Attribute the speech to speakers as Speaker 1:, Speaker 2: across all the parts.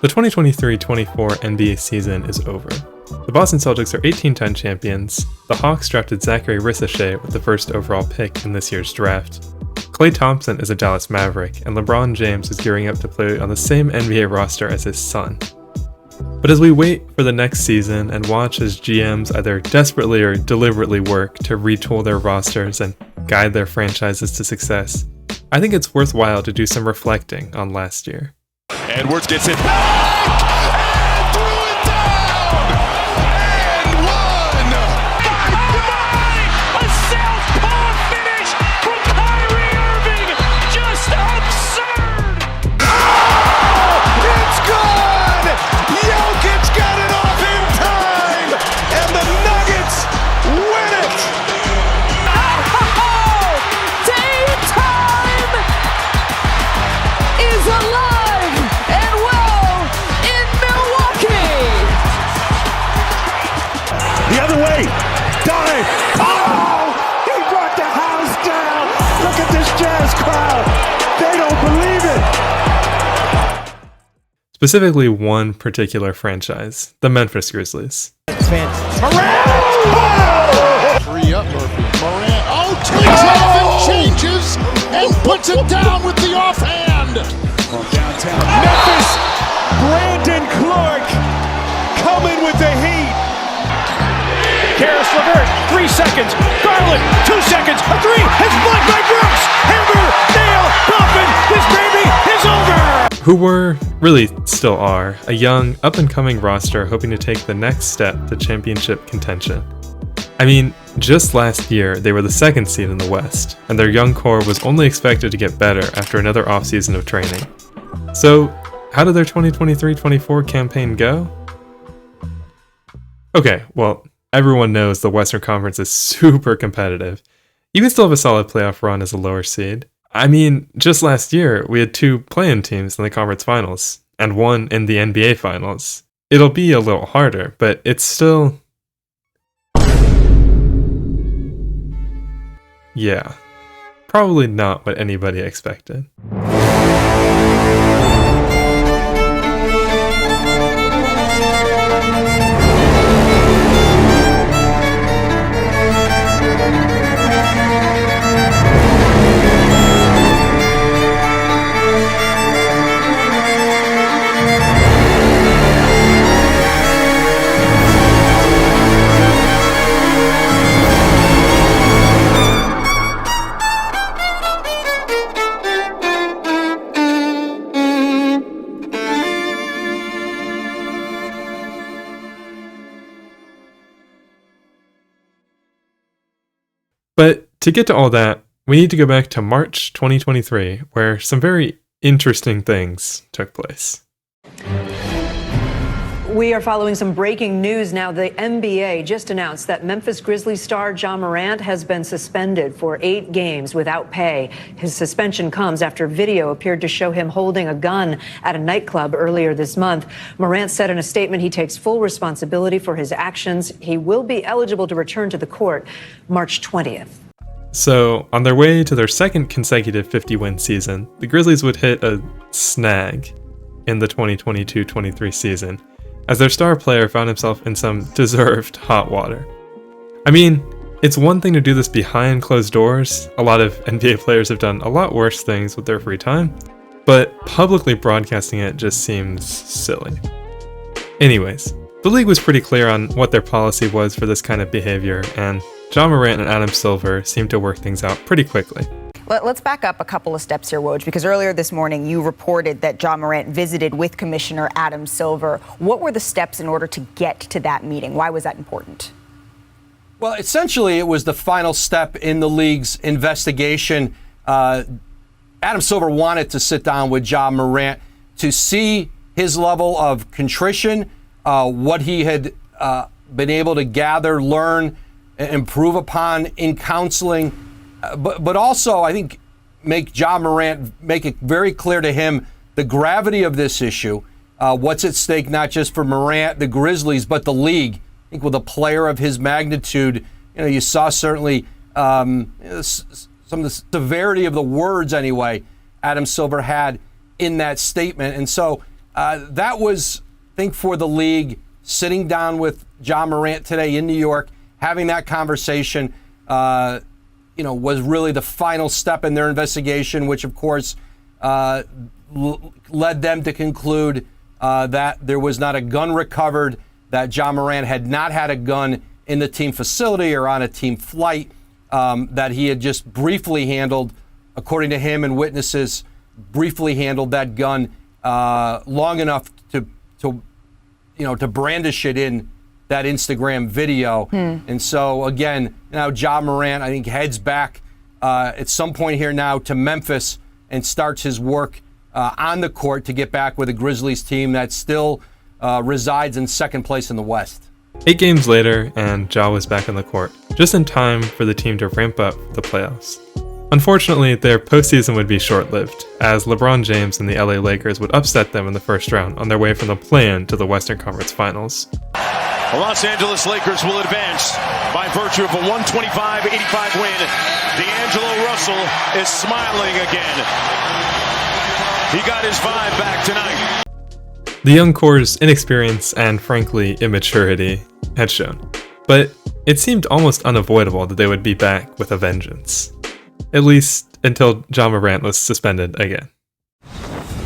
Speaker 1: The 2023-24 NBA season is over. The Boston Celtics are 18-time champions. The Hawks drafted Zachary Ricochet with the first overall pick in this year's draft. Klay Thompson is a Dallas Maverick, and LeBron James is gearing up to play on the same NBA roster as his son. But as we wait for the next season and watch as GMs either desperately or deliberately work to retool their rosters and guide their franchises to success, I think it's worthwhile to do some reflecting on last year.
Speaker 2: Edwards gets it back and threw it down and one.
Speaker 3: A southpaw finish from Kyrie Irving, just absurd.
Speaker 2: Oh, it's good. Jokic got it off in time, and the Nuggets win it.
Speaker 3: Oh, daytime is alive and well in Milwaukee.
Speaker 2: The other way, dive. Oh, he brought the house down. Look at this Jazz crowd. They don't believe it.
Speaker 1: Specifically one particular franchise, the Memphis Grizzlies.
Speaker 2: Morant! Oh!
Speaker 4: Free up Murphy. Morant, takes off and changes and puts it down with the offhand.
Speaker 2: From downtown Memphis, Brandon Clark coming with the heat.
Speaker 5: Karis LeVert, 3 seconds. Garland, 2 seconds. A three is blocked by Brooks. Hammer, nail, Coffin. This baby is over.
Speaker 1: Who were, really still are, a young, up-and-coming roster hoping to take the next step to championship contention. I mean, just last year, they were the second seed in the West, and their young core was only expected to get better after another offseason of training. So, how did their 2023-24 campaign go? Okay, well, everyone knows the Western Conference is super competitive. You can still have a solid playoff run as a lower seed. I mean, just last year, we had 2 play-in teams in the conference finals, and 1 in the NBA finals. It'll be a little harder, but it's still... yeah, probably not what anybody expected. But to get to all that, we need to go back to March 2023, where some very interesting things took place.
Speaker 6: We are following some breaking news now. The NBA just announced that Memphis Grizzlies star Ja Morant has been suspended for 8 games without pay. His suspension comes after video appeared to show him holding a gun at a nightclub earlier this month. Morant said in a statement he takes full responsibility for his actions. He will be eligible to return to the court March 20th.
Speaker 1: So, on their way to their second consecutive 50-win season, the Grizzlies would hit a snag in the 2022-23 season, as their star player found himself in some deserved hot water. I mean, it's one thing to do this behind closed doors. A lot of NBA players have done a lot worse things with their free time, but publicly broadcasting it just seems silly. Anyways, the league was pretty clear on what their policy was for this kind of behavior, and Ja Morant and Adam Silver seemed to work things out pretty quickly.
Speaker 7: Let's back up a couple of steps here, Woj, because earlier this morning you reported that Ja Morant visited with Commissioner Adam Silver. What were the steps in order to get to that meeting? Why was that important?
Speaker 8: Well, essentially, it was the final step in the league's investigation. Adam Silver wanted to sit down with Ja Morant to see his level of contrition, what he had been able to gather, learn, improve upon in counseling, but also, I think, make Ja Morant make it very clear to him the gravity of this issue, what's at stake not just for Morant, the Grizzlies, but the league. I think with a player of his magnitude, you saw certainly some of the severity of the words, anyway, Adam Silver had in that statement. And so that was, I think, for the league, sitting down with Ja Morant today in New York, having that conversation, was really the final step in their investigation, which, of course, led them to conclude that there was not a gun recovered, that Ja Morant had not had a gun in the team facility or on a team flight, that he had just briefly handled, according to him and witnesses, briefly handled that gun long enough to brandish it in that Instagram video. And so, again, now Ja Morant, I think, heads back at some point here now to Memphis and starts his work on the court to get back with a Grizzlies team that still resides in second place in the West.
Speaker 1: 8 games later, and Ja was back on the court, just in time for the team to ramp up for the playoffs. Unfortunately, their postseason would be short-lived, as LeBron James and the LA Lakers would upset them in the first round on their way from the play-in to the Western Conference Finals.
Speaker 5: The Los Angeles Lakers will advance by virtue of a 125-85 win. D'Angelo Russell is smiling again. He got his vibe back tonight.
Speaker 1: The young core's inexperience and, frankly, immaturity had shown, but it seemed almost unavoidable that they would be back with a vengeance. At least until Ja Morant was suspended again.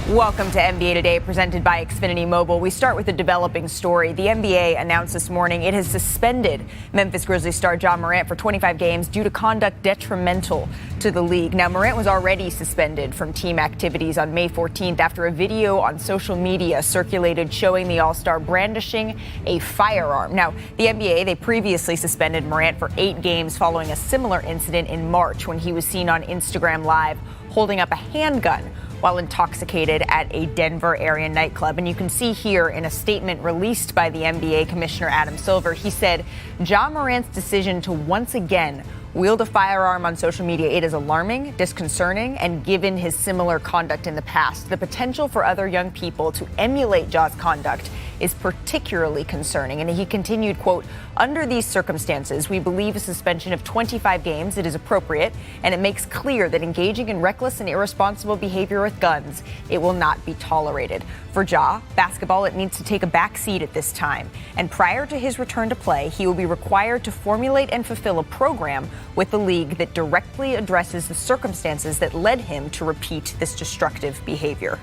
Speaker 7: Welcome to NBA Today, presented by Xfinity Mobile. We start with a developing story. The NBA announced this morning it has suspended Memphis Grizzlies star Ja Morant for 25 games due to conduct detrimental to the league. Now, Morant was already suspended from team activities on May 14th after a video on social media circulated showing the All-Star brandishing a firearm. Now, the NBA, they previously suspended Morant for 8 games following a similar incident in March when he was seen on Instagram Live holding up a handgun while intoxicated at a Denver area nightclub. And you can see here in a statement released by the NBA Commissioner Adam Silver, he said, Ja Morant's decision to once again wield a firearm on social media, it is alarming, disconcerting, and given his similar conduct in the past, the potential for other young people to emulate Ja's conduct is particularly concerning. And he continued, quote, under these circumstances, we believe a suspension of 25 games, it is appropriate, and it makes clear that engaging in reckless and irresponsible behavior with guns, it will not be tolerated. For Ja, basketball, it needs to take a back seat at this time. And prior to his return to play, he will be required to formulate and fulfill a program with the league that directly addresses the circumstances that led him to repeat this destructive behavior.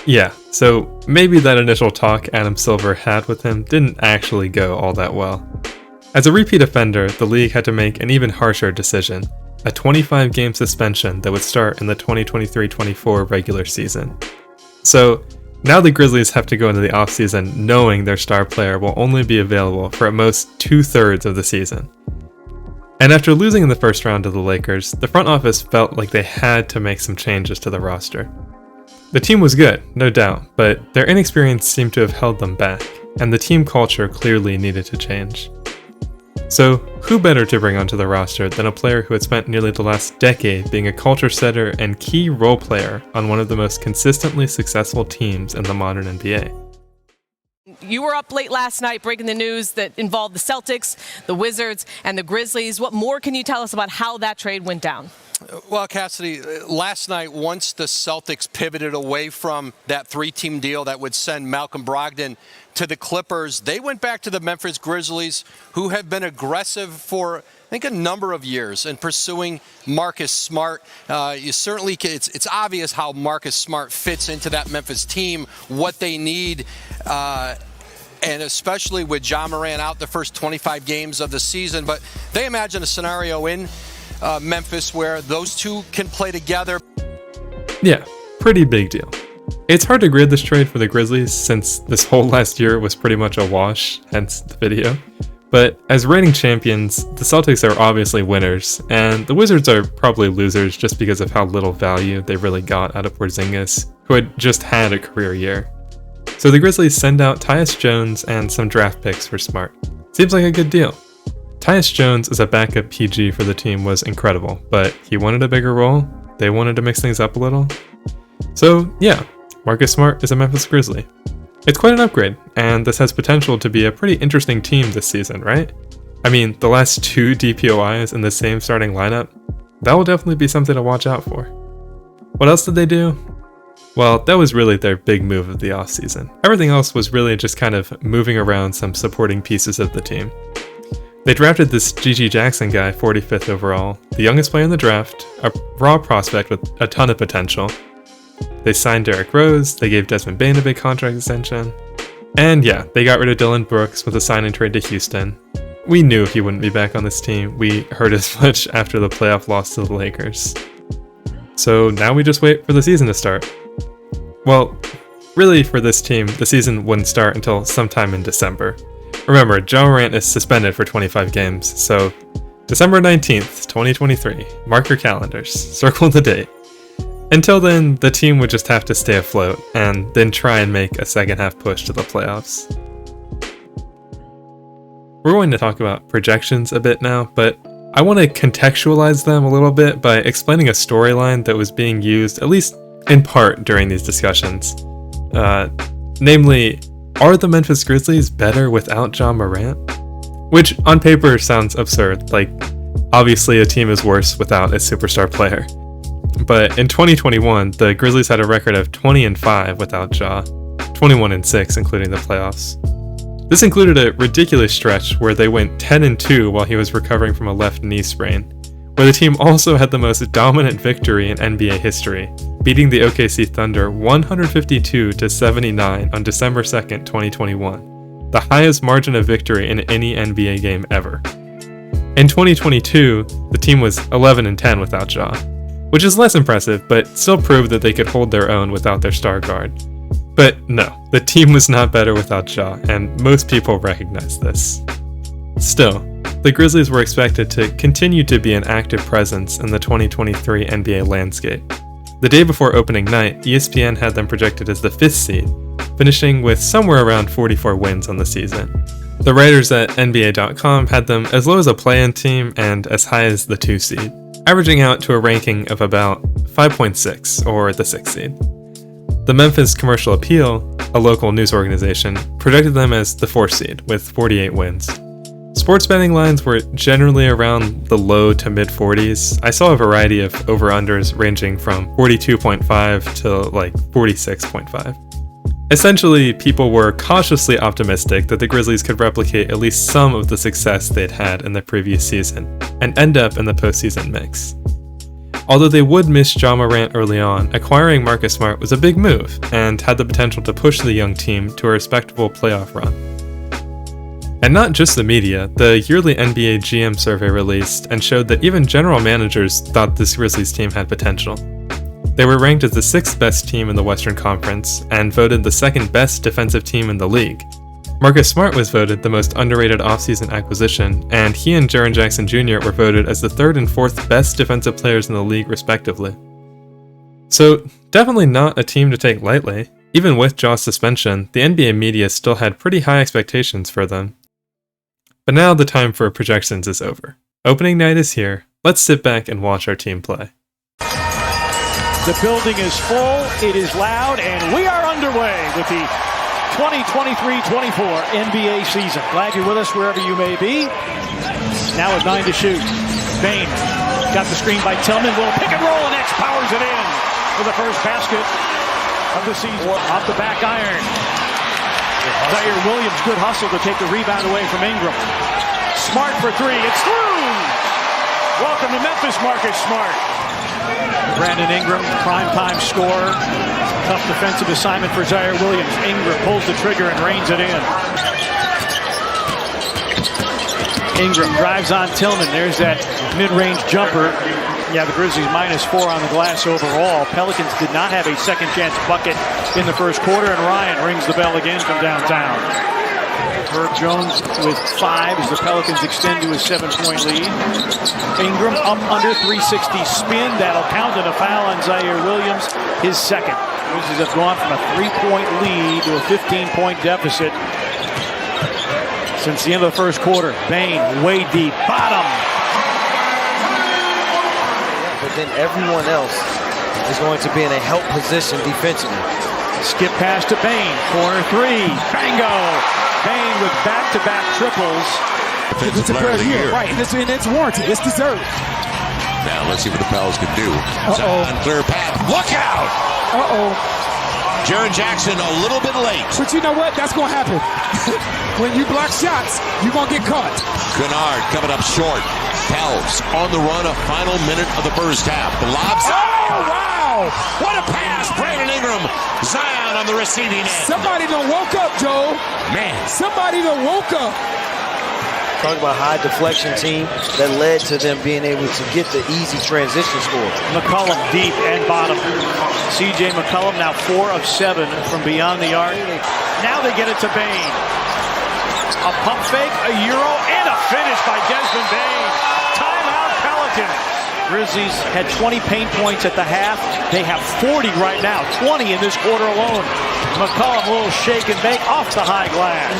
Speaker 1: Yeah, so maybe that initial talk Adam Silver had with him didn't actually go all that well. As a repeat offender, the league had to make an even harsher decision, a 25-game suspension that would start in the 2023-24 regular season. So now the Grizzlies have to go into the offseason knowing their star player will only be available for at most 2/3 of the season. And after losing in the first round to the Lakers, the front office felt like they had to make some changes to the roster. The team was good, no doubt, but their inexperience seemed to have held them back, and the team culture clearly needed to change. So, who better to bring onto the roster than a player who had spent nearly the last decade being a culture setter and key role player on one of the most consistently successful teams in the modern NBA?
Speaker 9: You were up late last night breaking the news that involved the Celtics, the Wizards, and the Grizzlies. What more can you tell us about how that trade went down?
Speaker 8: Well, Cassidy, last night, once the Celtics pivoted away from that 3-team deal that would send Malcolm Brogdon to the Clippers, they went back to the Memphis Grizzlies, who have been aggressive for, I think, a number of years in pursuing Marcus Smart. It's obvious how Marcus Smart fits into that Memphis team, what they need, and especially with Ja Morant out the first 25 games of the season. But they imagine a scenario in Memphis where those two can play together.
Speaker 1: Yeah, pretty big deal. It's hard to grade this trade for the Grizzlies since this whole last year was pretty much a wash, hence the video. But as reigning champions, the Celtics are obviously winners, and the Wizards are probably losers just because of how little value they really got out of Porzingis, who had just had a career year. So the Grizzlies send out Tyus Jones and some draft picks for Smart. Seems like a good deal. Tyus Jones as a backup PG for the team was incredible, but he wanted a bigger role, they wanted to mix things up a little. So yeah, Marcus Smart is a Memphis Grizzly. It's quite an upgrade, and this has potential to be a pretty interesting team this season, right? I mean, the last 2 DPOIs in the same starting lineup, that will definitely be something to watch out for. What else did they do? Well, that was really their big move of the offseason. Everything else was really just kind of moving around some supporting pieces of the team. They drafted this Gigi Jackson guy, 45th overall, the youngest player in the draft, a raw prospect with a ton of potential. They signed Derrick Rose, they gave Desmond Bane a big contract extension, and yeah, they got rid of Dillon Brooks with a sign and trade to Houston. We knew he wouldn't be back on this team. We heard as much after the playoff loss to the Lakers. So now we just wait for the season to start. Well, really for this team, the season wouldn't start until sometime in December. Remember, Ja Morant is suspended for 25 games, so December 19th, 2023. Mark your calendars. Circle the date. Until then, the team would just have to stay afloat and then try and make a second half push to the playoffs. We're going to talk about projections a bit now, but I want to contextualize them a little bit by explaining a storyline that was being used, at least in part, during these discussions. Namely, are the Memphis Grizzlies better without Ja Morant? Which, on paper, sounds absurd. Like, obviously a team is worse without a superstar player. But in 2021, the Grizzlies had a record of 20-5 without Ja, 21-6 including the playoffs. This included a ridiculous stretch where they went 10-2 while he was recovering from a left knee sprain, where the team also had the most dominant victory in NBA history, beating the OKC Thunder 152-79 on December 2nd, 2021, the highest margin of victory in any NBA game ever. In 2022, the team was 11-10 without Ja, which is less impressive, but still proved that they could hold their own without their star guard. But no, the team was not better without Ja, and most people recognize this. Still, the Grizzlies were expected to continue to be an active presence in the 2023 NBA landscape. The day before opening night, ESPN had them projected as the 5th seed, finishing with somewhere around 44 wins on the season. The writers at NBA.com had them as low as a play-in team and as high as the 2 seed, averaging out to a ranking of about 5.6, or the 6th seed. The Memphis Commercial Appeal, a local news organization, projected them as the 4th seed, with 48 wins. Sports betting lines were generally around the low to mid-40s. I saw a variety of over-unders ranging from 42.5 to like 46.5. Essentially, people were cautiously optimistic that the Grizzlies could replicate at least some of the success they'd had in the previous season, and end up in the postseason mix. Although they would miss Ja Morant early on, acquiring Marcus Smart was a big move, and had the potential to push the young team to a respectable playoff run. And not just the media, the yearly NBA GM survey released and showed that even general managers thought this Grizzlies team had potential. They were ranked as the 6th best team in the Western Conference, and voted the 2nd best defensive team in the league. Marcus Smart was voted the most underrated offseason acquisition, and he and Jaren Jackson Jr. were voted as the 3rd and 4th best defensive players in the league respectively. So, definitely not a team to take lightly. Even with Ja's suspension, the NBA media still had pretty high expectations for them. But now the time for projections is over. Opening night is here. Let's sit back and watch our team play.
Speaker 2: The building is full, it is loud, and we are underway with the 2023-24 NBA season. Glad you're with us wherever you may be. Now with 9 to shoot. Bane got the screen by Tillman. Will pick and roll, and X powers it in for the first basket of the season. Off the back iron. Xavier Williams, good hustle to take the rebound away from Ingram. Smart for 3. It's through! Welcome to Memphis, Marcus Smart. Brandon Ingram, primetime scorer. Tough defensive assignment for Xavier Williams. Ingram pulls the trigger and reins it in. Ingram drives on Tillman. There's that mid-range jumper. Yeah, the Grizzlies -4 on the glass overall. Pelicans did not have a second chance bucket in the first quarter, and Ryan rings the bell again from downtown. Herb Jones with 5 as the Pelicans extend to a 7-point lead. Ingram up under 360 spin. That'll count, and a foul on Xavier Williams, his second. Grizzlies have gone from a 3-point lead to a 15-point deficit since the end of the first quarter. Bane way deep, bottom.
Speaker 10: But then everyone else is going to be in a help position defensively.
Speaker 2: Skip pass to Bane, corner 3, bango! Bane with back-to-back triples.
Speaker 11: It's a player here, right? And it's warranted. It's deserved.
Speaker 12: Now let's see what the Pels can do.
Speaker 11: Uh-oh.
Speaker 12: Unclear path. Look out!
Speaker 11: Uh-oh.
Speaker 4: Jaren Jackson a little bit late.
Speaker 11: But you know what? That's going to happen. When you block shots, you're going to get caught.
Speaker 4: Kennard coming up short. Pels on the run, a final minute of the first half. The lobs. Oh, wow! What a pass! Brandon Ingram. Zion on the receiving end.
Speaker 11: Somebody done woke up, Joe.
Speaker 4: Man.
Speaker 11: Somebody done woke up.
Speaker 10: Talk about high deflection team that led to them being able to get the easy transition score.
Speaker 2: McCollum deep and bottom. C.J. McCollum now 4 of 7 from beyond the arc. Now they get it to Bane. A pump fake, a euro, and a finish by Desmond Bane. Timeout Pelicans. Grizzlies had 20 paint points at the half. They have 40 right now, 20 in this quarter alone. McCollum a little shake and bake off the high glass.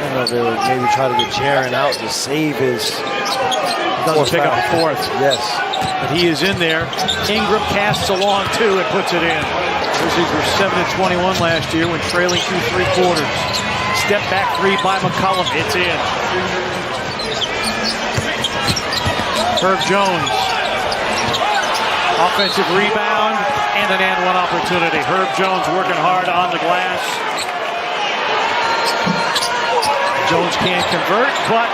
Speaker 10: I don't know if they would maybe try to get Jaren out to save his.
Speaker 2: Doesn't pick up the fourth.
Speaker 10: Yes.
Speaker 2: But he is in there. Ingram casts a long 2 and puts it in. Grizzlies were 7-21 last year when trailing through 3 quarters. Step back 3 by McCollum. It's in. Herb Jones. Offensive rebound and an and one opportunity. Herb Jones working hard on the glass. Jones can't convert, but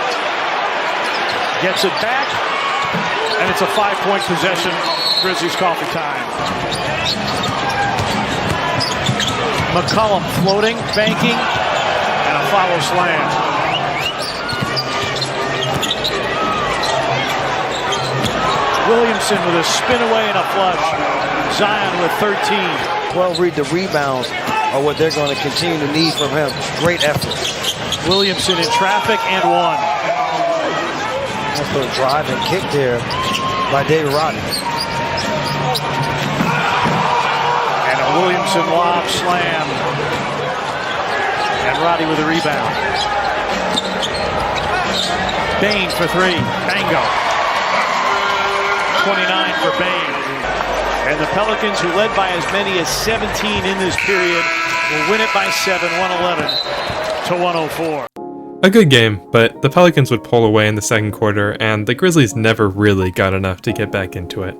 Speaker 2: gets it back, and it's a 5-point possession. Grizzlies coffee time. McCollum floating, banking, and a follow slam. Williamson with a spin away and a flush. Zion with 13.
Speaker 10: 12 read the rebounds are what they're going to continue to need from him. Great effort.
Speaker 2: Williamson in traffic and 1.
Speaker 10: That's the drive and kick there by David Rodney.
Speaker 2: And a Williamson lob slam. And Roddy with a rebound. Bane for 3. Bango. 29 for Bane. And the Pelicans, who led by as many as 17 in this period, will win it by 7, 111-104.
Speaker 1: A good game, but the Pelicans would pull away in the second quarter, and the Grizzlies never really got enough to get back into it.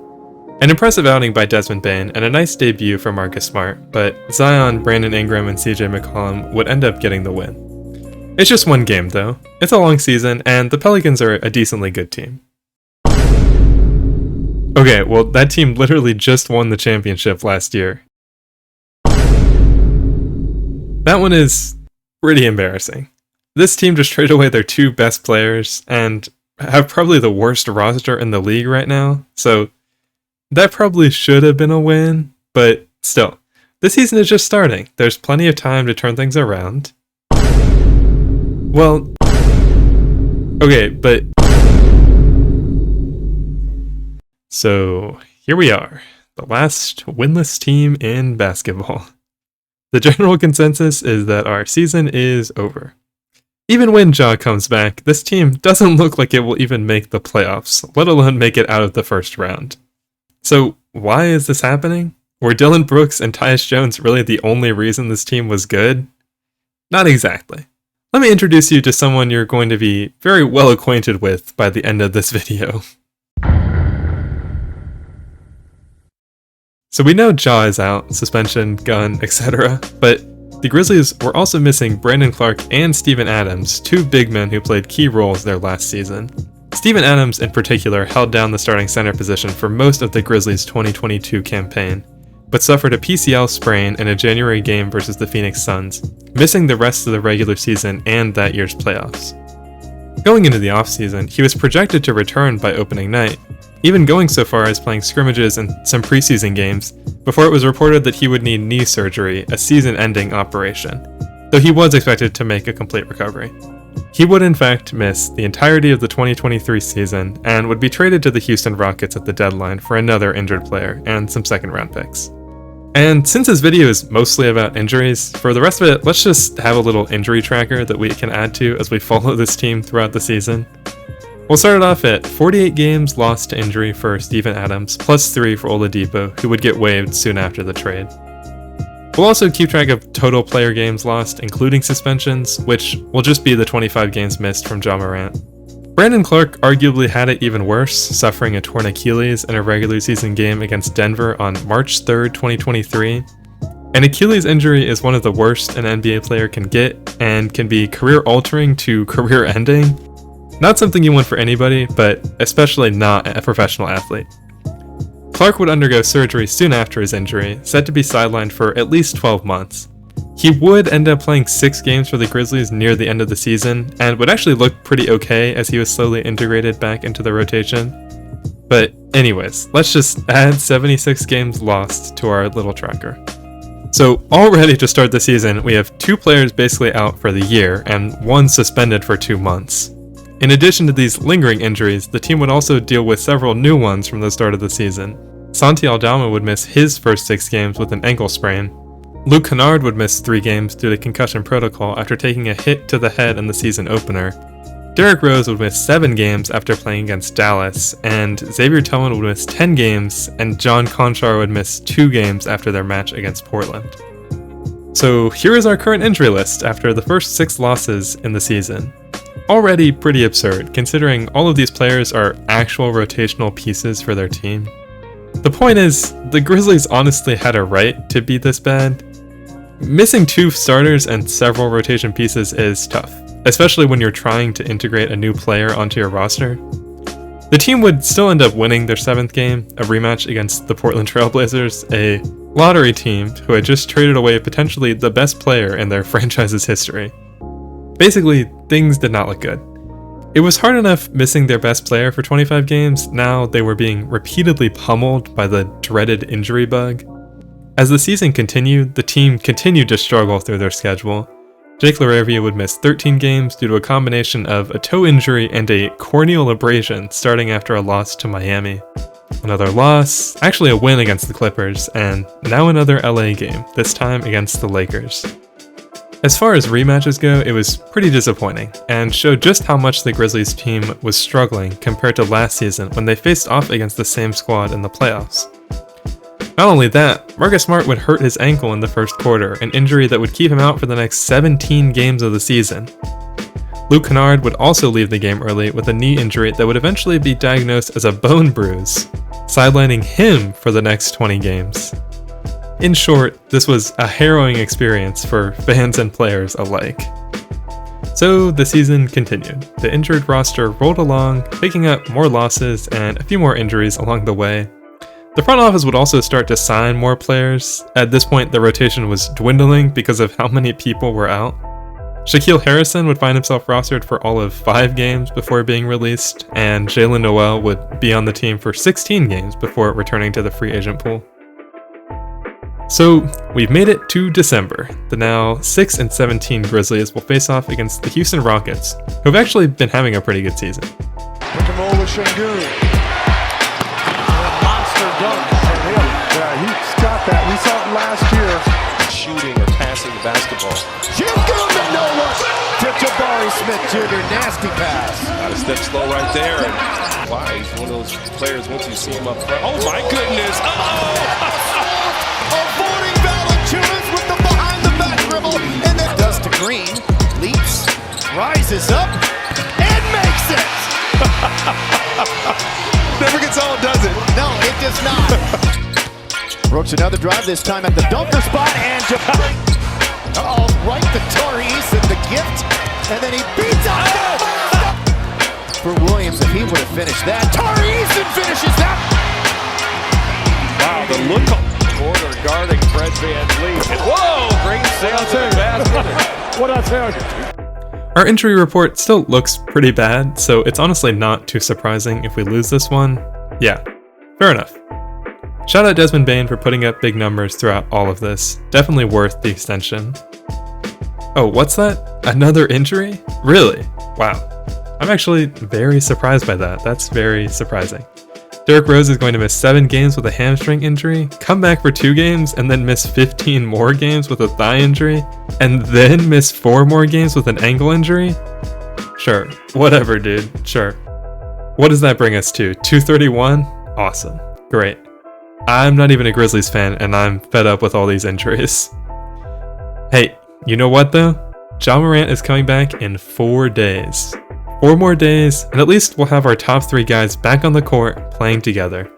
Speaker 1: An impressive outing by Desmond Bane, and a nice debut for Marcus Smart, but Zion, Brandon Ingram, and C.J. McCollum would end up getting the win. It's just one game, though. It's a long season, and the Pelicans are a decently good team. Okay, well, that team literally just won the championship last year. That one is pretty embarrassing. This team just traded away their 2 best players and have probably the worst roster in the league right now, so that probably should have been a win, but still, this season is just starting. There's plenty of time to turn things around. Well, okay, but so here we are, the last winless team in basketball. The general consensus is that our season is over. Even when Ja comes back, this team doesn't look like it will even make the playoffs, let alone make it out of the first round. So why is this happening? Were Dillon Brooks and Tyus Jones really the only reason this team was good? Not exactly. Let me introduce you to someone you're going to be very well acquainted with by the end of this video. So we know Ja is out, suspension, gun, etc., but the Grizzlies were also missing Brandon Clarke and Steven Adams, 2 big men who played key roles their last season. Steven Adams in particular held down the starting center position for most of the Grizzlies' 2022 campaign, but suffered a PCL sprain in a January game versus the Phoenix Suns, missing the rest of the regular season and that year's playoffs. Going into the offseason, he was projected to return by opening night, even going so far as playing scrimmages and some preseason games, before it was reported that he would need knee surgery, a season-ending operation, though he was expected to make a complete recovery. He would in fact miss the entirety of the 2023 season, and would be traded to the Houston Rockets at the deadline for another injured player and some second-round picks. And since this video is mostly about injuries, for the rest of it, let's just have a little injury tracker that we can add to as we follow this team throughout the season. We'll start it off at 48 games lost to injury for Steven Adams, plus 3 for Oladipo, who would get waived soon after the trade. We'll also keep track of total player games lost, including suspensions, which will just be the 25 games missed from Ja Morant. Brandon Clarke arguably had it even worse, suffering a torn Achilles in a regular season game against Denver on March 3rd, 2023, An Achilles injury is one of the worst an NBA player can get and can be career-altering to career-ending. Not something you want for anybody, but especially not a professional athlete. Clark would undergo surgery soon after his injury, set to be sidelined for at least 12 months. He would end up playing 6 games for the Grizzlies near the end of the season, and would actually look pretty okay as he was slowly integrated back into the rotation. But anyways, let's just add 76 games lost to our little tracker. So already to start the season, we have 2 players basically out for the year, and 1 suspended for 2 months. In addition to these lingering injuries, the team would also deal with several new ones from the start of the season. Santi Aldama would miss his first 6 games with an ankle sprain. Luke Kennard would miss 3 games due to concussion protocol after taking a hit to the head in the season opener. Derrick Rose would miss 7 games after playing against Dallas, and Xavier Tillman would miss 10 games, and Konchar would miss 2 games after their match against Portland. So here is our current injury list after the first 6 losses in the season. Already pretty absurd, considering all of these players are actual rotational pieces for their team. The point is, the Grizzlies honestly had a right to be this bad. Missing 2 starters and several rotation pieces is tough, especially when you're trying to integrate a new player onto your roster. The team would still end up winning their 7th game, a rematch against the Portland Trail Blazers, a lottery team who had just traded away potentially the best player in their franchise's history. Basically, things did not look good. It was hard enough missing their best player for 25 games, now they were being repeatedly pummeled by the dreaded injury bug. As the season continued, the team continued to struggle through their schedule. Jake LaRavia would miss 13 games due to a combination of a toe injury and a corneal abrasion starting after a loss to Miami. Another loss, actually a win against the Clippers, and now another LA game, this time against the Lakers. As far as rematches go, it was pretty disappointing, and showed just how much the Grizzlies team was struggling compared to last season when they faced off against the same squad in the playoffs. Not only that, Marcus Smart would hurt his ankle in the first quarter, an injury that would keep him out for the next 17 games of the season. Luke Kennard would also leave the game early with a knee injury that would eventually be diagnosed as a bone bruise, sidelining him for the next 20 games. In short, this was a harrowing experience for fans and players alike. So the season continued. The injured roster rolled along, picking up more losses and a few more injuries along the way. The front office would also start to sign more players. At this point, the rotation was dwindling because of how many people were out. Shaquille Harrison would find himself rostered for all of 5 games before being released, and Jalen Noel would be on the team for 16 games before returning to the free agent pool. So, we've made it to December. The now 6-17 Grizzlies will face off against the Houston Rockets, who have actually been having a pretty good season.
Speaker 11: Pick and roll with Şengün. Monster dunk. Yeah, he's got that. We saw it last year.
Speaker 5: Shooting or passing the basketball.
Speaker 11: Şengün to no look. To Jabari Smith Jr. Nasty pass.
Speaker 5: Got to step slow right there. Wow, he's one of those players once you see him up front. Oh my goodness!
Speaker 11: Avoiding Valanciunas with the behind-the-back dribble, and then does to Green, leaps, rises up, and makes it!
Speaker 5: Never gets all, does it?
Speaker 11: No, it does not. Brooks another drive, this time at the dunker spot, and Jabari. Right to Tyrese and the gift, and then he beats out for Williams if he would have finished that. Tyrese finishes that!
Speaker 5: Wow, the look on corner guarding Fred VanVleet. And whoa, great sail to the basket.
Speaker 11: What did I tell you?
Speaker 1: Our injury report still looks pretty bad, so it's honestly not too surprising if we lose this one. Yeah, fair enough. Shout out Desmond Bane for putting up big numbers throughout all of this. Definitely worth the extension. Oh, what's that? Another injury? Really? Wow. I'm actually very surprised by that. That's very surprising. Derrick Rose is going to miss 7 games with a hamstring injury, come back for 2 games, and then miss 15 more games with a thigh injury, and then miss 4 more games with an ankle injury? Sure, whatever, dude, sure. What does that bring us to? 231? Awesome. Great. I'm not even a Grizzlies fan, and I'm fed up with all these injuries. Hey, you know what though? Ja Morant is coming back in 4 days. 4 more days, and at least we'll have our top 3 guys back on the court playing together.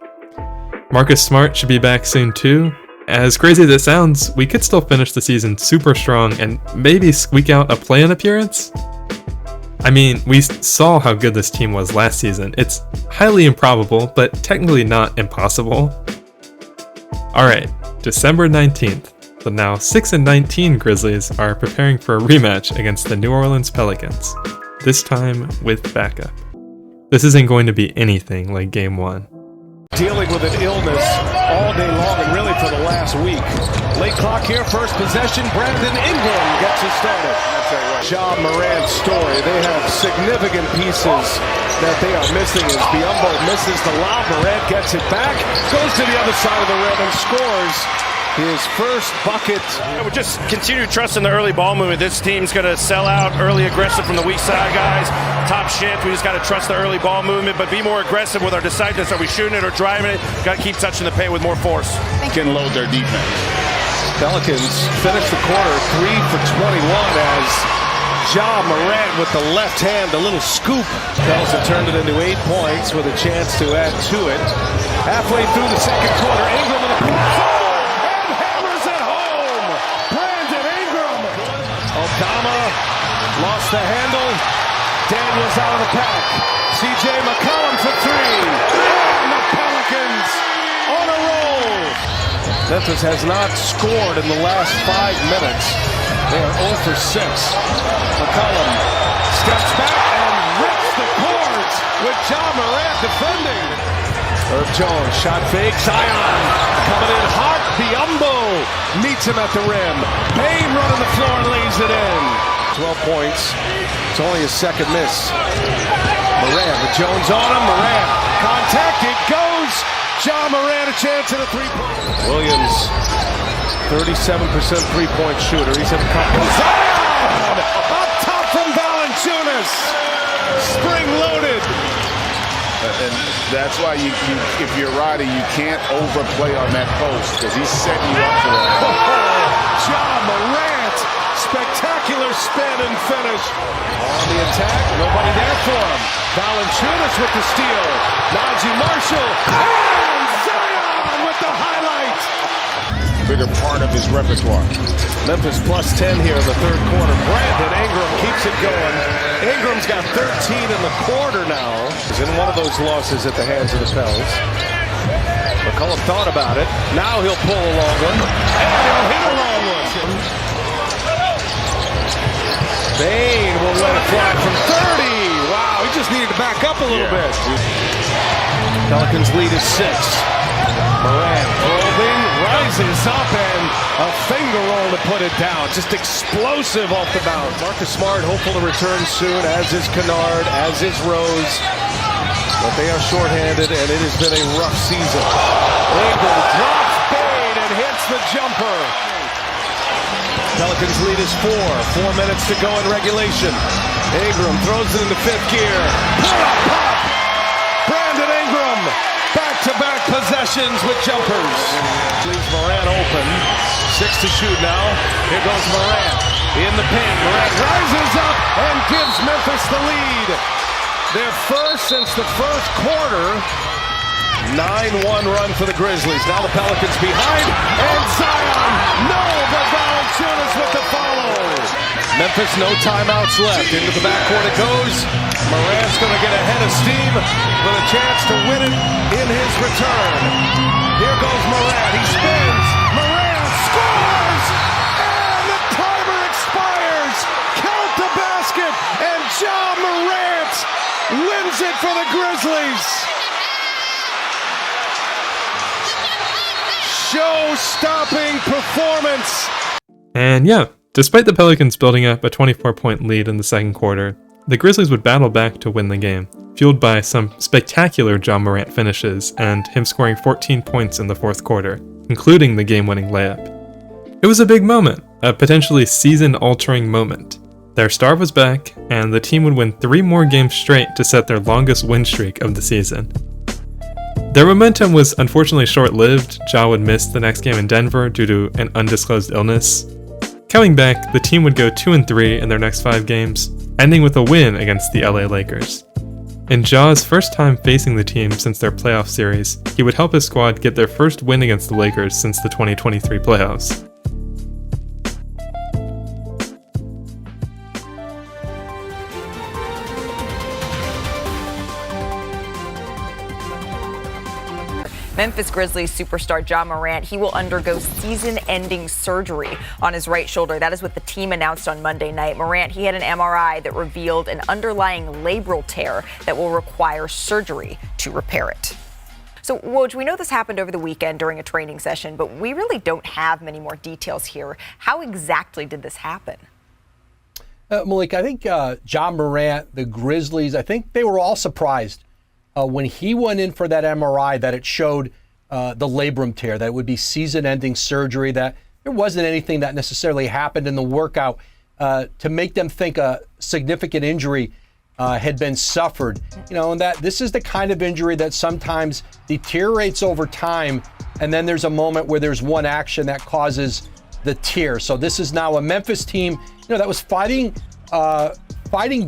Speaker 1: Marcus Smart should be back soon too. As crazy as it sounds, we could still finish the season super strong and maybe squeak out a play-in appearance? I mean, we saw how good this team was last season. It's highly improbable, but technically not impossible. Alright, December 19th, the now 6-19 Grizzlies are preparing for a rematch against the New Orleans Pelicans, this time with backup. This isn't going to be anything like Game 1.
Speaker 12: Dealing with an illness all day long and really for the last week. Late clock here, first possession, Brandon Ingram gets it started. Ja Morant's story, they have significant pieces that they are missing as Biyombo misses the lob. Morant gets it back, goes to the other side of the rim and scores his first bucket.
Speaker 5: We just continue to trust in the early ball movement. This team's going to sell out, early aggressive from the weak side guys. Top shift, we just got to trust the early ball movement, but be more aggressive with our decisiveness. Are we shooting it or driving it? Got to keep touching the paint with more force.
Speaker 12: Can load their defense. Pelicans finish the quarter 3 for 21 as Ja Morant with the left hand, a little scoop. Pels have turned it into 8 points with a chance to add to it. Halfway through the second quarter, Ingram with a and hammers it home. Brandon Ingram. Aldama lost the handle. Daniels out of the pack. CJ McCollum for 3. And the Pelicans on a roll. Memphis has not scored in the last 5 minutes. They are 0 for 6. McCollum steps back and rips the cords with Ja Morant defending. Herb Jones, shot fake. Zion coming in hot. Biyombo meets him at the rim. Bane running the floor and lays it in. 12 points. It's only his second miss. Morant with Jones on him. Morant contact. It goes. Ja Morant a chance at a three-point. Williams, 37% three-point shooter. He's in a couple. Zion up top from Valanciunas. Spring-loaded.
Speaker 13: And that's why if you're Roddy, you can't overplay on that post because he's setting you up for that.
Speaker 12: Ja Morant, spectacular spin and finish. On the attack, nobody there for him. Valanciunas with the steal. Najee Marshall and Zion with the highlight.
Speaker 13: Bigger part of his repertoire.
Speaker 12: Memphis plus 10 here in the third quarter. Brandon Ingram keeps it going. Ingram's got 13 in the quarter now. He's in one of those losses at the hands of the Pels. McCollum thought about it. Now he'll pull a long one. And he'll hit a long one. Bane will let it fly from 30. Wow, he just needed to back up a little bit. Pelicans lead is 6. Morant probing, rises up, and a finger roll to put it down. Just explosive off the bounce. Marcus Smart hopeful to return soon, as is Kennard, as is Rose. But they are shorthanded, and it has been a rough season. Ingram drops Bane and hits the jumper. Pelicans lead is 4. 4 minutes to go in regulation. Ingram throws it into fifth gear. Pull up, pop! Brandon Ingram. Back-to-back possessions with jumpers. Leaves Morant open. 6 to shoot now. Here goes Morant. In the paint. Morant rises up and gives Memphis the lead. Their first since the first quarter. 9-1 run for the Grizzlies. Now the Pelicans behind. And Zion. No, but Valanciunas with the follow. Memphis, no timeouts left. Into the backcourt it goes. Morant's going to get a head of steam with a chance to win it in his return. Here goes Morant. He spins. Morant scores! And the timer expires. Count the basket. And Ja Morant wins it for the Grizzlies. Show-stopping performance.
Speaker 1: And yeah, despite the Pelicans building up a 24-point lead in the second quarter, the Grizzlies would battle back to win the game, fueled by some spectacular Ja Morant finishes and him scoring 14 points in the fourth quarter, including the game-winning layup. It was a big moment, a potentially season-altering moment. Their star was back, and the team would win 3 more games straight to set their longest win streak of the season. Their momentum was unfortunately short-lived. Ja would miss the next game in Denver due to an undisclosed illness. Coming back, the team would go 2-3 in their next 5 games, ending with a win against the LA Lakers. In Ja's first time facing the team since their playoff series, he would help his squad get their first win against the Lakers since the 2023 playoffs.
Speaker 7: Memphis Grizzlies superstar Ja Morant, he will undergo season-ending surgery on his right shoulder. That is what the team announced on Monday night. Morant, he had an MRI that revealed an underlying labral tear that will require surgery to repair it. So, Woj, we know this happened over the weekend during a training session, but we really don't have many more details here. How exactly did this happen?
Speaker 8: Malik, I think Ja Morant, the Grizzlies, I think they were all surprised when he went in for that MRI that it showed the labrum tear, that it would be season-ending surgery, that there wasn't anything that necessarily happened in the workout to make them think a significant injury had been suffered. You know, and that this is the kind of injury that sometimes deteriorates over time, and then there's a moment where there's one action that causes the tear. So this is now a Memphis team, that was fighting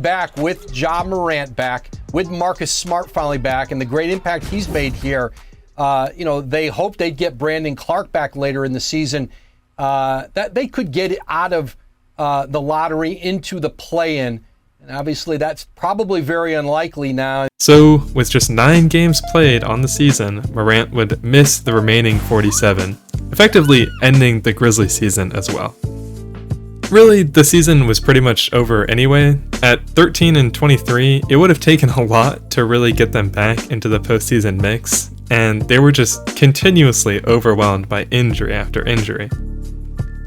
Speaker 8: back with Ja Morant back, with Marcus Smart finally back, and the great impact he's made here. They hoped they'd get Brandon Clark back later in the season, that they could get it out of the lottery into the play-in. And obviously that's probably very unlikely now.
Speaker 1: So, with just 9 games played on the season, Morant would miss the remaining 47, effectively ending the Grizzlies season as well. Really, the season was pretty much over anyway. At 13-23, it would have taken a lot to really get them back into the postseason mix, and they were just continuously overwhelmed by injury after injury.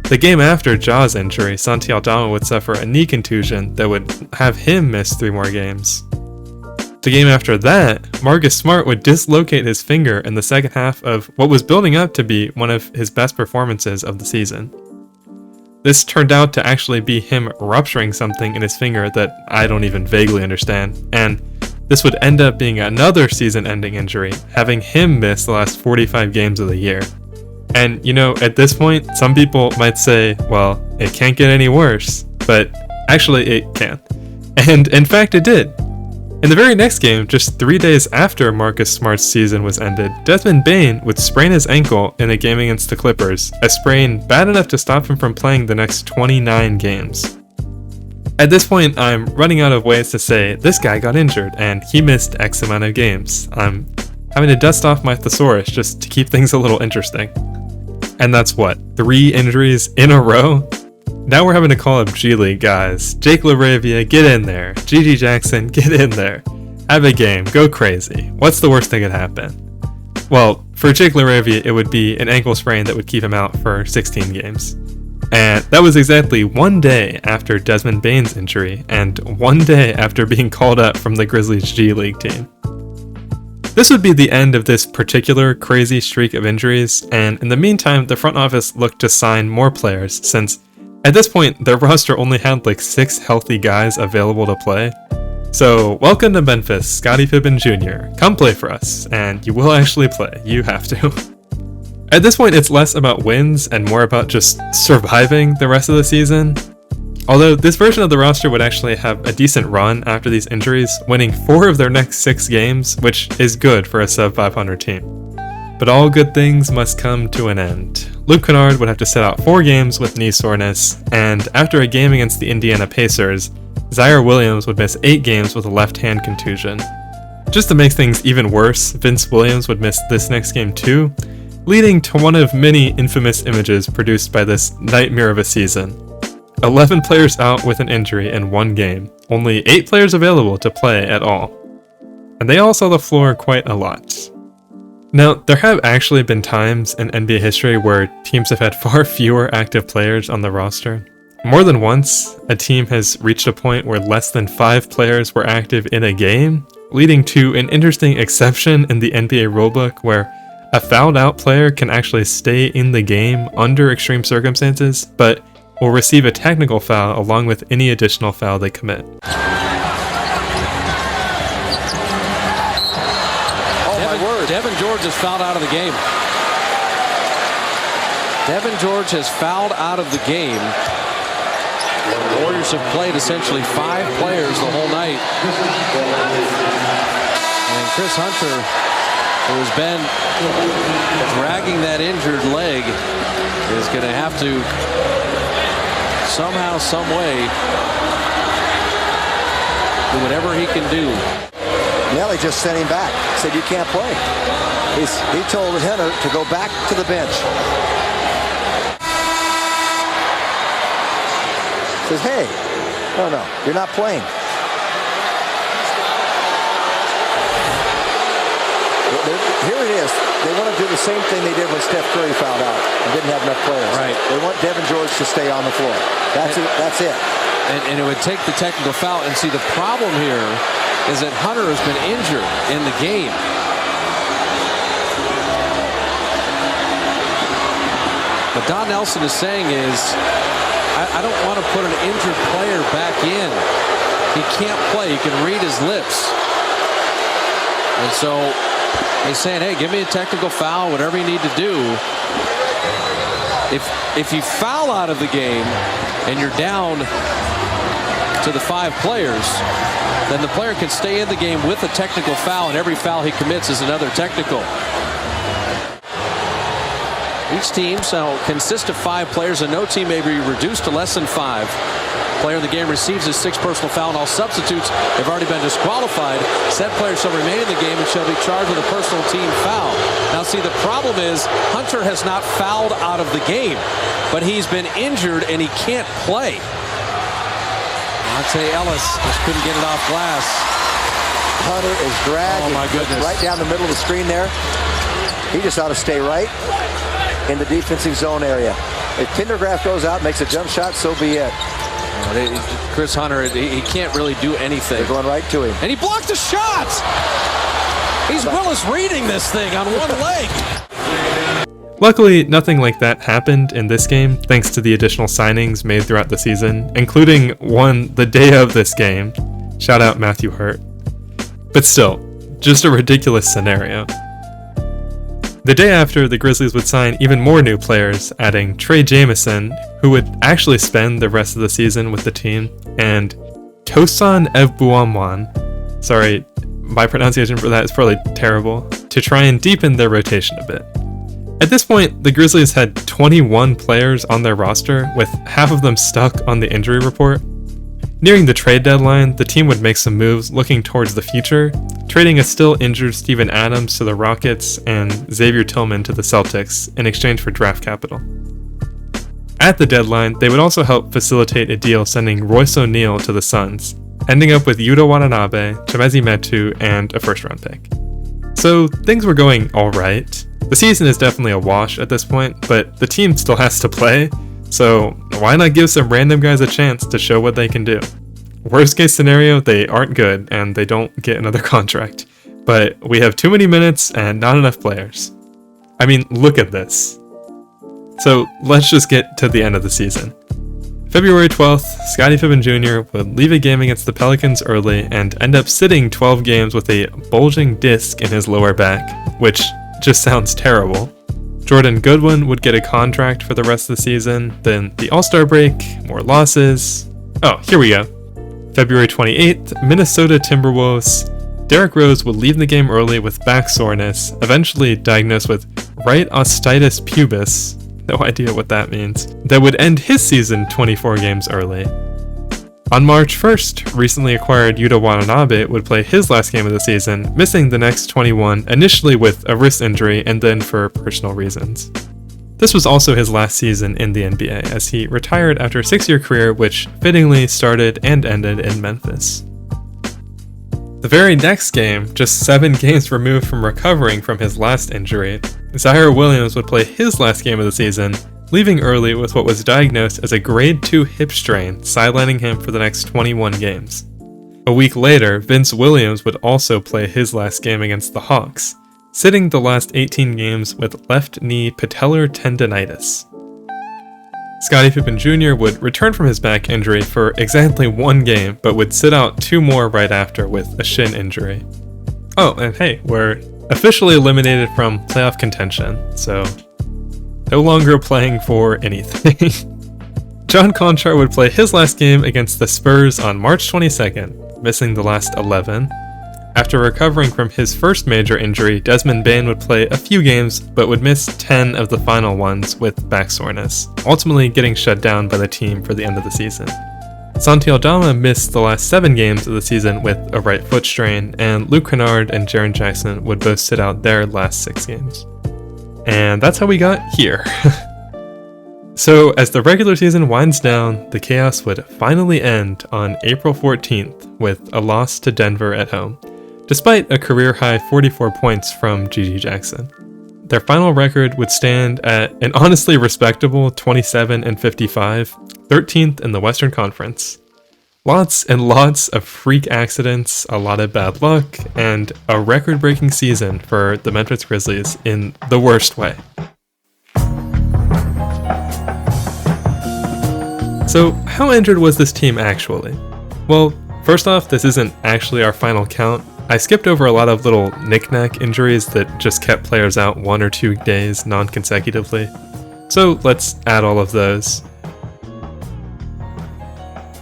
Speaker 1: The game after Ja's injury, Santi Aldama would suffer a knee contusion that would have him miss 3 more games. The game after that, Marcus Smart would dislocate his finger in the second half of what was building up to be one of his best performances of the season. This turned out to actually be him rupturing something in his finger that I don't even vaguely understand, and this would end up being another season-ending injury, having him miss the last 45 games of the year. And at this point, some people might say, well, it can't get any worse, but actually it can. And in fact it did. In the very next game, just 3 days after Marcus Smart's season was ended, Desmond Bane would sprain his ankle in a game against the Clippers, a sprain bad enough to stop him from playing the next 29 games. At this point, I'm running out of ways to say this guy got injured and he missed X amount of games. I'm having to dust off my thesaurus just to keep things a little interesting. And that's what, 3 injuries in a row? Now we're having to call up G League guys. Jake LaRavia, get in there. Gigi Jackson, get in there. Have a game, go crazy. What's the worst that could happen? Well, for Jake LaRavia, it would be an ankle sprain that would keep him out for 16 games. And that was exactly 1 day after Desmond Bane's injury, and 1 day after being called up from the Grizzlies G League team. This would be the end of this particular crazy streak of injuries, and in the meantime, the front office looked to sign more players, since at this point, their roster only had like 6 healthy guys available to play. So, welcome to Memphis, Scottie Pippen Jr. Come play for us, and you will actually play. You have to. At this point, it's less about wins and more about just surviving the rest of the season. Although this version of the roster would actually have a decent run after these injuries, winning 4 of their next 6 games, which is good for a sub-500 team. But all good things must come to an end. Luke Kennard would have to sit out 4 games with knee soreness, and after a game against the Indiana Pacers, Zaire Williams would miss 8 games with a left-hand contusion. Just to make things even worse, Vince Williams would miss this next game too, leading to one of many infamous images produced by this nightmare of a season. 11 players out with an injury in 1 game, only 8 players available to play at all. And they all saw the floor quite a lot. Now, there have actually been times in NBA history where teams have had far fewer active players on the roster. More than once, a team has reached a point where less than 5 players were active in a game, leading to an interesting exception in the NBA rulebook where a fouled out player can actually stay in the game under extreme circumstances, but will receive a technical foul along with any additional foul they commit.
Speaker 14: Devin George is fouled out of the game. Devin George has fouled out of the game. Warriors have played essentially 5 players the whole night. And Chris Hunter, who has been dragging that injured leg, is going to have to somehow, some way, do whatever he can do.
Speaker 15: Nelly just sent him back. Said you can't play. He told Kennard to go back to the bench. Says, hey, no, you're not playing. Here it is. They want to do the same thing they did when Steph Curry fouled out and didn't have enough players.
Speaker 14: Right.
Speaker 15: They want Devin George to stay on the floor. That's it.
Speaker 14: And it would take the technical foul. And see, the problem here is that Hunter has been injured in the game. What Don Nelson is saying is, I don't want to put an injured player back in. He can't play. You can read his lips. And so he's saying, hey, give me a technical foul, whatever you need to do. If you foul out of the game and you're down to the 5 players, then the player can stay in the game with a technical foul, and every foul he commits is another technical. Each team consists of 5 players, and no team may be reduced to less than 5. Player in the game receives his 6th personal foul, and all substitutes have already been disqualified. Said player shall remain in the game and shall be charged with a personal team foul. Now, see, the problem is Hunter has not fouled out of the game, but he's been injured and he can't play. Monte Ellis just couldn't get it off glass.
Speaker 15: Hunter is dragged.
Speaker 14: Oh, my goodness.
Speaker 15: Right down the middle of the screen there. He just ought to stay right in the defensive zone area. If Pendergraft goes out, makes a jump shot, so be it.
Speaker 14: Chris Hunter, he can't really do anything.
Speaker 15: They're going right to him.
Speaker 14: And he blocked a shot! He's Willis reading this thing on one leg.
Speaker 1: Luckily, nothing like that happened in this game, thanks to the additional signings made throughout the season, including one the day of this game. Shout out Matthew Hurt. But still, just a ridiculous scenario. The day after, the Grizzlies would sign even more new players, adding Trey Jamison, who would actually spend the rest of the season with the team, and Tosan Evbuamwan, sorry, my pronunciation for that is probably terrible, to try and deepen their rotation a bit. At this point, the Grizzlies had 21 players on their roster, with half of them stuck on the injury report. Nearing the trade deadline, the team would make some moves looking towards the future, trading a still injured Steven Adams to the Rockets and Xavier Tillman to the Celtics in exchange for draft capital. At the deadline, they would also help facilitate a deal sending Royce O'Neal to the Suns, ending up with Yuta Watanabe, Chimezie Metu, and a first-round pick. So things were going alright. The season is definitely a wash at this point, but the team still has to play, so why not give some random guys a chance to show what they can do? Worst case scenario, they aren't good and they don't get another contract. But we have too many minutes and not enough players. I mean, look at this. So let's just get to the end of the season. February 12th, Scottie Pippen Jr. would leave a game against the Pelicans early and end up sitting 12 games with a bulging disc in his lower back, which just sounds terrible. Jordan Goodwin would get a contract for the rest of the season, then the All-Star break, more losses. Oh, here we go. February 28th, Minnesota Timberwolves. Derrick Rose would leave the game early with back soreness, eventually diagnosed with right osteitis pubis, no idea what that means, that would end his season 24 games early. On March 1st, recently acquired Yuta Watanabe would play his last game of the season, missing the next 21, initially with a wrist injury and then for personal reasons. This was also his last season in the NBA, as he retired after a 6-year career which fittingly started and ended in Memphis. The very next game, just 7 games removed from recovering from his last injury, Zaire Williams would play his last game of the season, leaving early with what was diagnosed as a grade 2 hip strain, sidelining him for the next 21 games. A week later, Vince Williams would also play his last game against the Hawks, sitting the last 18 games with left knee patellar tendonitis. Scottie Pippen Jr. would return from his back injury for exactly 1 game, but would sit out 2 more right after with a shin injury. Oh, and hey, we're officially eliminated from playoff contention, so no longer playing for anything. John Konchar would play his last game against the Spurs on March 22nd, missing the last 11. After recovering from his first major injury, Desmond Bane would play a few games, but would miss 10 of the final ones with back soreness, ultimately getting shut down by the team for the end of the season. Santi Aldama missed the last 7 games of the season with a right foot strain, and Kennard and Jaren Jackson would both sit out their last 6 games. And that's how we got here. So, as the regular season winds down, the chaos would finally end on April 14th with a loss to Denver at home, despite a career-high 44 points from Gigi Jackson. Their final record would stand at an honestly respectable 27-55, 13th in the Western Conference. Lots and lots of freak accidents, a lot of bad luck, and a record-breaking season for the Memphis Grizzlies in the worst way. So, how injured was this team actually? Well, first off, this isn't actually our final count. I skipped over a lot of little knick-knack injuries that just kept players out 1 or 2 days non-consecutively. So let's add all of those.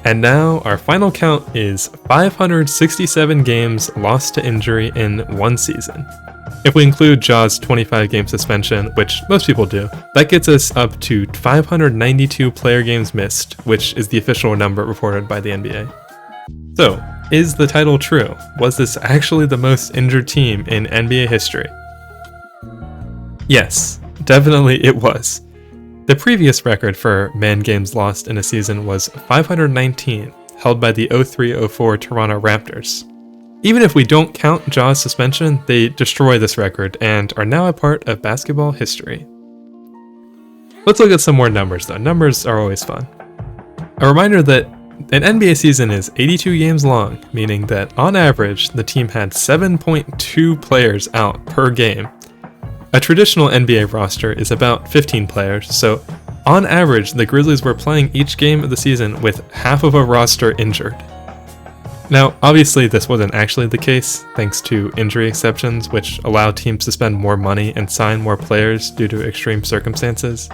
Speaker 1: And now our final count is 567 games lost to injury in one season. If we include Ja's 25-game suspension, which most people do, that gets us up to 592 player games missed, which is the official number reported by the NBA. So, is the title true? Was this actually the most injured team in NBA history? Yes, definitely it was. The previous record for man games lost in a season was 519, held by the 03-04 Toronto Raptors. Even if we don't count Ja's suspension, they destroy this record and are now a part of basketball history. Let's look at some more numbers though. Numbers are always fun. A reminder that an NBA season is 82 games long, meaning that on average, the team had 7.2 players out per game. A traditional NBA roster is about 15 players, so on average, the Grizzlies were playing each game of the season with half of a roster injured. Now, obviously this wasn't actually the case, thanks to injury exceptions, which allow teams to spend more money and sign more players due to extreme circumstances.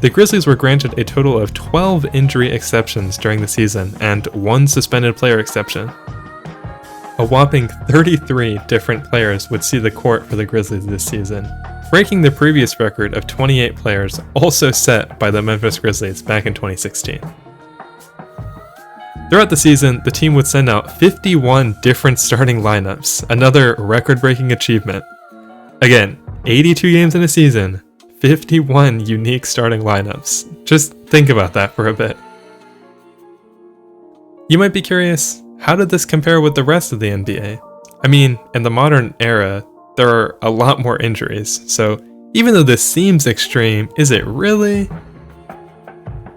Speaker 1: The Grizzlies were granted a total of 12 injury exceptions during the season and 1 suspended player exception. A whopping 33 different players would see the court for the Grizzlies this season, breaking the previous record of 28 players also set by the Memphis Grizzlies back in 2016. Throughout the season, the team would send out 51 different starting lineups, another record-breaking achievement. Again, 82 games in a season, 51 unique starting lineups. Just think about that for a bit. You might be curious, how did this compare with the rest of the NBA? I mean, in the modern era, there are a lot more injuries, so even though this seems extreme, is it really?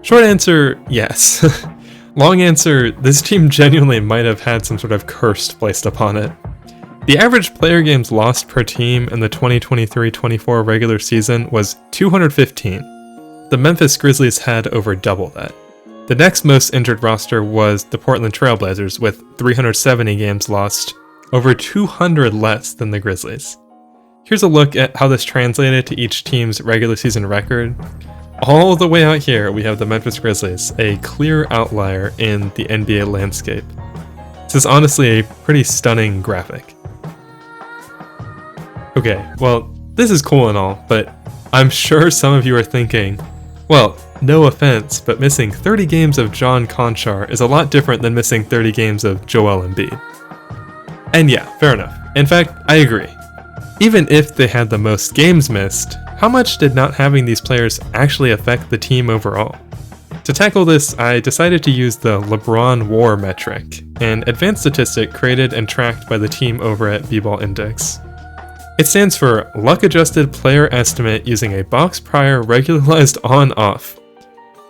Speaker 1: Short answer, yes. Long answer, this team genuinely might have had some sort of curse placed upon it. The average player games lost per team in the 2023-24 regular season was 215. The Memphis Grizzlies had over double that. The next most injured roster was the Portland Trail Blazers with 370 games lost, over 200 less than the Grizzlies. Here's a look at how this translated to each team's regular season record. All the way out here, we have the Memphis Grizzlies, a clear outlier in the NBA landscape. This is honestly a pretty stunning graphic. Okay, well, this is cool and all, but I'm sure some of you are thinking, well, no offense, but missing 30 games of John Konchar is a lot different than missing 30 games of Joel Embiid. And yeah, fair enough. In fact, I agree. Even if they had the most games missed, how much did not having these players actually affect the team overall? To tackle this, I decided to use the LeBron WAR metric, an advanced statistic created and tracked by the team over at B-Ball Index. It stands for Luck-Adjusted Player Estimate using a box prior regularized on-off,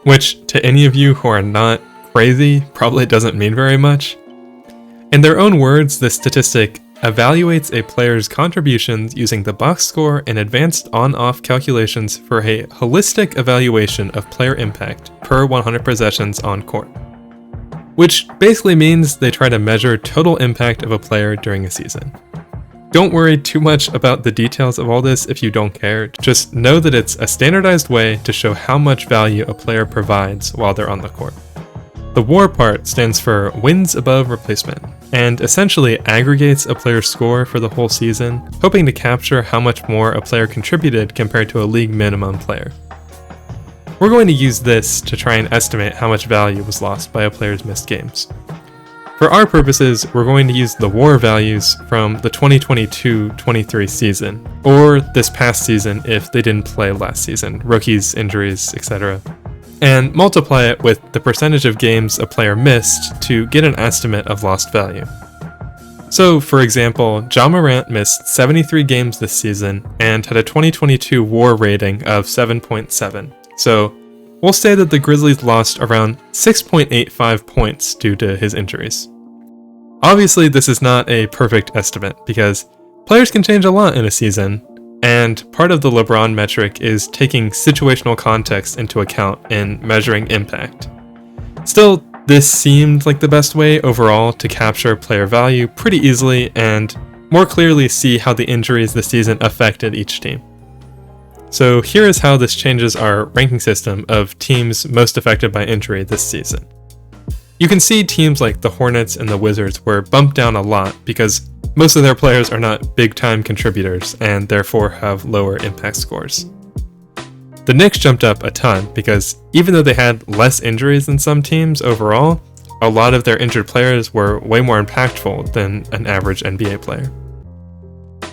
Speaker 1: which to any of you who are not crazy probably doesn't mean very much. In their own words, this statistic evaluates a player's contributions using the box score and advanced on-off calculations for a holistic evaluation of player impact per 100 possessions on court. Which basically means they try to measure total impact of a player during a season. Don't worry too much about the details of all this if you don't care. Just know that it's a standardized way to show how much value a player provides while they're on the court. The WAR part stands for wins above replacement, and essentially aggregates a player's score for the whole season, hoping to capture how much more a player contributed compared to a league minimum player. We're going to use this to try and estimate how much value was lost by a player's missed games. For our purposes, we're going to use the WAR values from the 2022-23 season, or this past season if they didn't play last season, rookies, injuries, etc., and multiply it with the percentage of games a player missed to get an estimate of lost value. So, for example, Ja Morant missed 73 games this season and had a 2022 WAR rating of 7.7. So, we'll say that the Grizzlies lost around 6.85 points due to his injuries. Obviously, this is not a perfect estimate because players can change a lot in a season, and part of the LeBron metric is taking situational context into account in measuring impact. Still, this seemed like the best way overall to capture player value pretty easily and more clearly see how the injuries this season affected each team. So here is how this changes our ranking system of teams most affected by injury this season. You can see teams like the Hornets and the Wizards were bumped down a lot because most of their players are not big-time contributors and therefore have lower impact scores. The Knicks jumped up a ton because even though they had less injuries than some teams overall, a lot of their injured players were way more impactful than an average NBA player.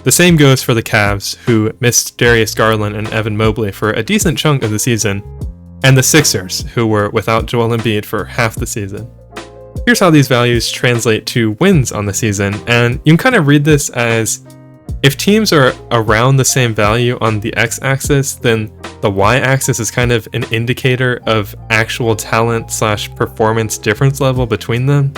Speaker 1: The same goes for the Cavs, who missed Darius Garland and Evan Mobley for a decent chunk of the season, and the Sixers, who were without Joel Embiid for half the season. Here's how these values translate to wins on the season, and you can kind of read this as if teams are around the same value on the x-axis, then the y-axis is kind of an indicator of actual talent/performance difference level between them.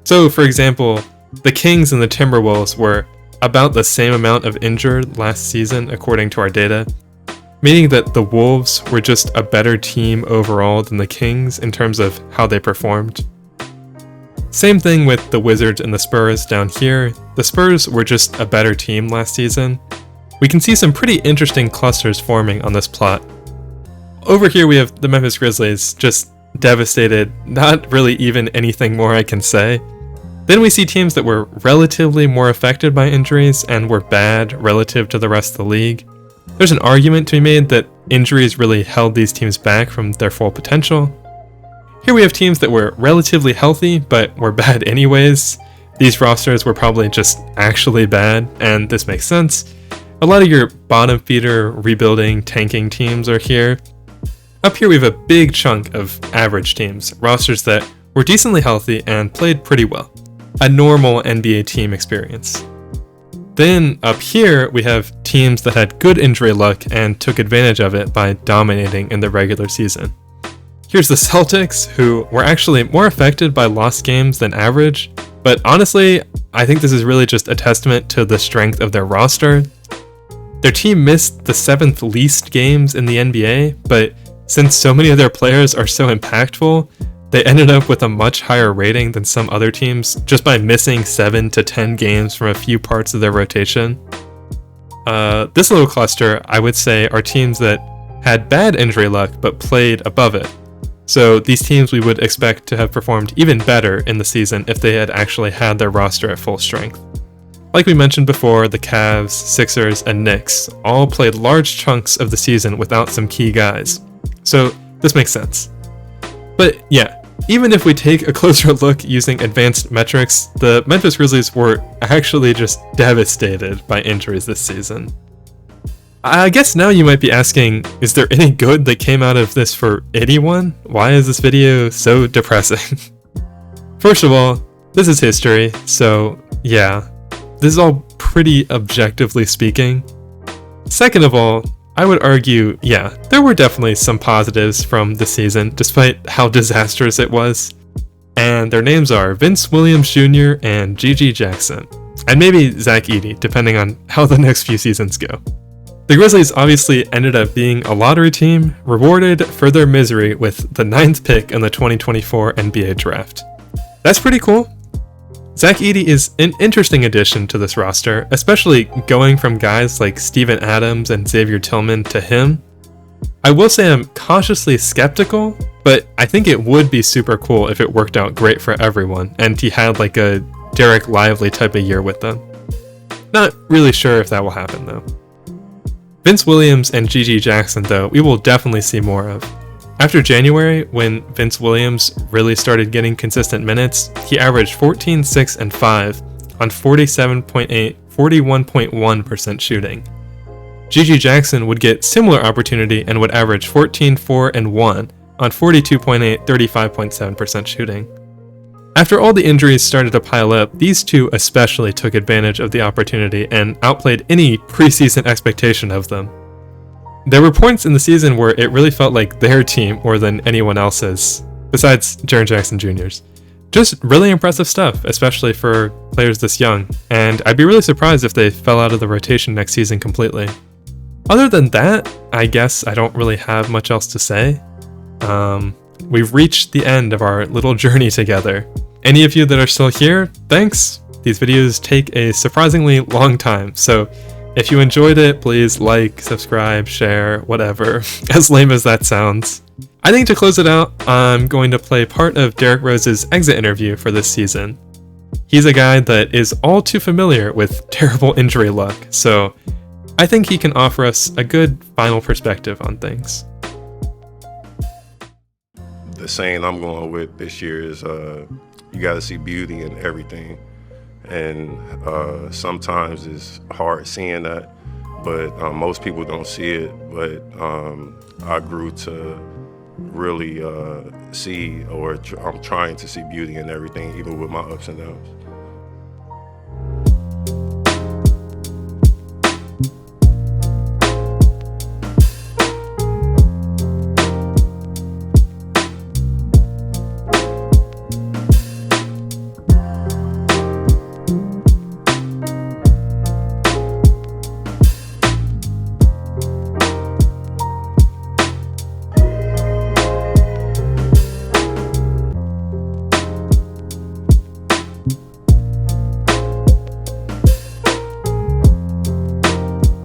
Speaker 1: So, for example, the Kings and the Timberwolves were about the same amount of injured last season according to our data, meaning that the Wolves were just a better team overall than the Kings in terms of how they performed. Same thing with the Wizards and the Spurs down here. The Spurs were just a better team last season. We can see some pretty interesting clusters forming on this plot. Over here we have the Memphis Grizzlies, just devastated, not really even anything more I can say. Then we see teams that were relatively more affected by injuries and were bad relative to the rest of the league. There's an argument to be made that injuries really held these teams back from their full potential. Here we have teams that were relatively healthy, but were bad anyways. These rosters were probably just actually bad, and this makes sense. A lot of your bottom feeder, rebuilding, tanking teams are here. Up here we have a big chunk of average teams, rosters that were decently healthy and played pretty well. A normal NBA team experience. Then up here we have teams that had good injury luck and took advantage of it by dominating in the regular season. Here's the Celtics, who were actually more affected by lost games than average, but honestly, I think this is really just a testament to the strength of their roster. Their team missed the 7th least games in the NBA, but since so many of their players are so impactful, they ended up with a much higher rating than some other teams just by missing 7 to 10 games from a few parts of their rotation. This little cluster, I would say, are teams that had bad injury luck but played above it. So these teams we would expect to have performed even better in the season if they had actually had their roster at full strength. Like we mentioned before, the Cavs, Sixers, and Knicks all played large chunks of the season without some key guys. So this makes sense. But yeah, even if we take a closer look using advanced metrics, the Memphis Grizzlies were actually just devastated by injuries this season. I guess now you might be asking, is there any good that came out of this for anyone? Why is this video so depressing? First of all, this is history, so yeah, this is all pretty objectively speaking. Second of all, I would argue, yeah, there were definitely some positives from the season, despite how disastrous it was. And their names are Vince Williams Jr. and Gigi Jackson. And maybe Zach Edey, depending on how the next few seasons go. The Grizzlies obviously ended up being a lottery team, rewarded for their misery with the 9th pick in the 2024 NBA draft. That's pretty cool. Zach Edey is an interesting addition to this roster, especially going from guys like Steven Adams and Xavier Tillman to him. I will say I'm cautiously skeptical, but I think it would be super cool if it worked out great for everyone and he had like a Derek Lively type of year with them. Not really sure if that will happen though. Vince Williams and GG Jackson though, we will definitely see more of. After January, when Vince Williams really started getting consistent minutes, he averaged 14, 6, and 5 on 41.1% shooting. GG Jackson would get similar opportunity and would average 14, 4, and 1 on 42.8, 35.7% shooting. After all the injuries started to pile up, these two especially took advantage of the opportunity and outplayed any preseason expectation of them. There were points in the season where it really felt like their team more than anyone else's, besides Jaren Jackson Jr.'s. Just really impressive stuff, especially for players this young, and I'd be really surprised if they fell out of the rotation next season completely. Other than that, I guess I don't really have much else to say. We've reached the end of our little journey together. Any of you that are still here, thanks. These videos take a surprisingly long time, so if you enjoyed it, please like, subscribe, share, whatever, as lame as that sounds. I think to close it out, I'm going to play part of Derrick Rose's exit interview for this season. He's a guy that is all too familiar with terrible injury luck, so I think he can offer us a good final perspective on things.
Speaker 16: The saying I'm going with this year is you got to see beauty in everything. And sometimes it's hard seeing that, but most people don't see it. But I grew to really see, or I'm trying to see beauty in everything, even with my ups and downs.